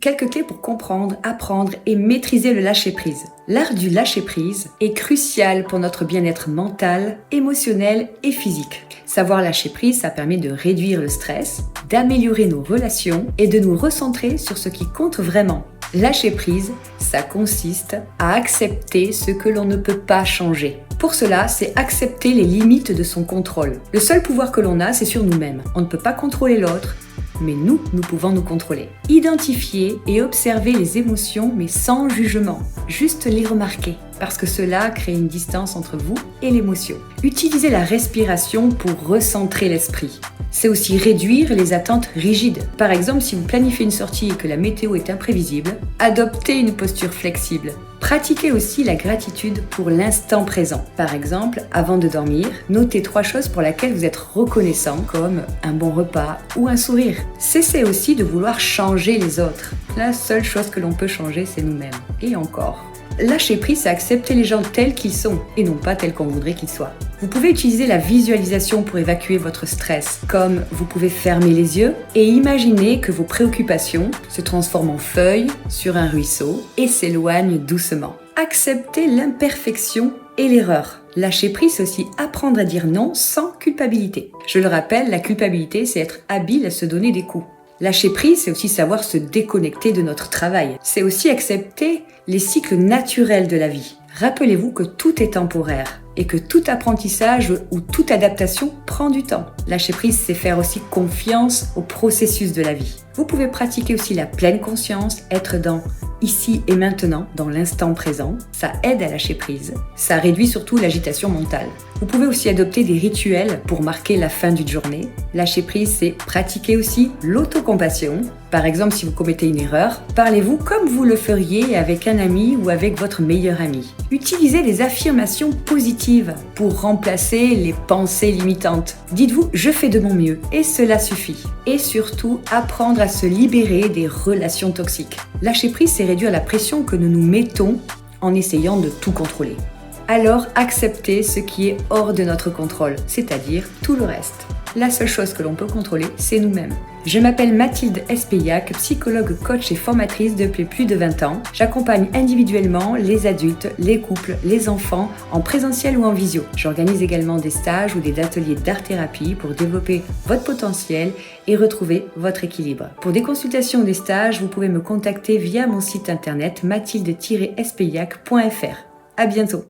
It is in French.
Quelques clés pour comprendre, apprendre et maîtriser le lâcher-prise. L'art du lâcher-prise est crucial pour notre bien-être mental, émotionnel et physique. Savoir lâcher prise, ça permet de réduire le stress, d'améliorer nos relations et de nous recentrer sur ce qui compte vraiment. Lâcher prise, ça consiste à accepter ce que l'on ne peut pas changer. Pour cela, c'est accepter les limites de son contrôle. Le seul pouvoir que l'on a, c'est sur nous-mêmes. On ne peut pas contrôler l'autre, mais nous pouvons nous contrôler. Identifier et observer les émotions, mais sans jugement. Juste les remarquer, parce que cela crée une distance entre vous et l'émotion. Utilisez la respiration pour recentrer l'esprit. C'est aussi réduire les attentes rigides. Par exemple, si vous planifiez une sortie et que la météo est imprévisible, adoptez une posture flexible. Pratiquez aussi la gratitude pour l'instant présent. Par exemple, avant de dormir, notez 3 choses pour lesquelles vous êtes reconnaissant, comme un bon repas ou un sourire. Cessez aussi de vouloir changer les autres. La seule chose que l'on peut changer, c'est nous-mêmes. Et encore. Lâcher prise, c'est accepter les gens tels qu'ils sont et non pas tels qu'on voudrait qu'ils soient. Vous pouvez utiliser la visualisation pour évacuer votre stress, comme vous pouvez fermer les yeux et imaginer que vos préoccupations se transforment en feuilles sur un ruisseau et s'éloignent doucement. Accepter l'imperfection et l'erreur. Lâcher prise, c'est aussi apprendre à dire non sans culpabilité. Je le rappelle, la culpabilité, c'est être habile à se donner des coups. Lâcher prise, c'est aussi savoir se déconnecter de notre travail. C'est aussi accepter les cycles naturels de la vie. Rappelez-vous que tout est temporaire et que tout apprentissage ou toute adaptation prend du temps. Lâcher prise, c'est faire aussi confiance au processus de la vie. Vous pouvez pratiquer aussi la pleine conscience, être dans ici et maintenant, dans l'instant présent. Ça aide à lâcher prise. Ça réduit surtout l'agitation mentale. Vous pouvez aussi adopter des rituels pour marquer la fin d'une journée. Lâcher prise, c'est pratiquer aussi l'autocompassion. Par exemple, si vous commettez une erreur, parlez-vous comme vous le feriez avec un ami ou avec votre meilleur ami. Utilisez des affirmations positives pour remplacer les pensées limitantes. Dites-vous « je fais de mon mieux » et cela suffit. Et surtout, apprendre à se libérer des relations toxiques. Lâcher prise, c'est réduire la pression que nous nous mettons en essayant de tout contrôler. Alors acceptez ce qui est hors de notre contrôle, c'est-à-dire tout le reste. La seule chose que l'on peut contrôler, c'est nous-mêmes. Je m'appelle Mathilde Espeillac, psychologue, coach et formatrice depuis plus de 20 ans. J'accompagne individuellement les adultes, les couples, les enfants, en présentiel ou en visio. J'organise également des stages ou des ateliers d'art-thérapie pour développer votre potentiel et retrouver votre équilibre. Pour des consultations ou des stages, vous pouvez me contacter via mon site internet mathilde-espeillac.fr. À bientôt.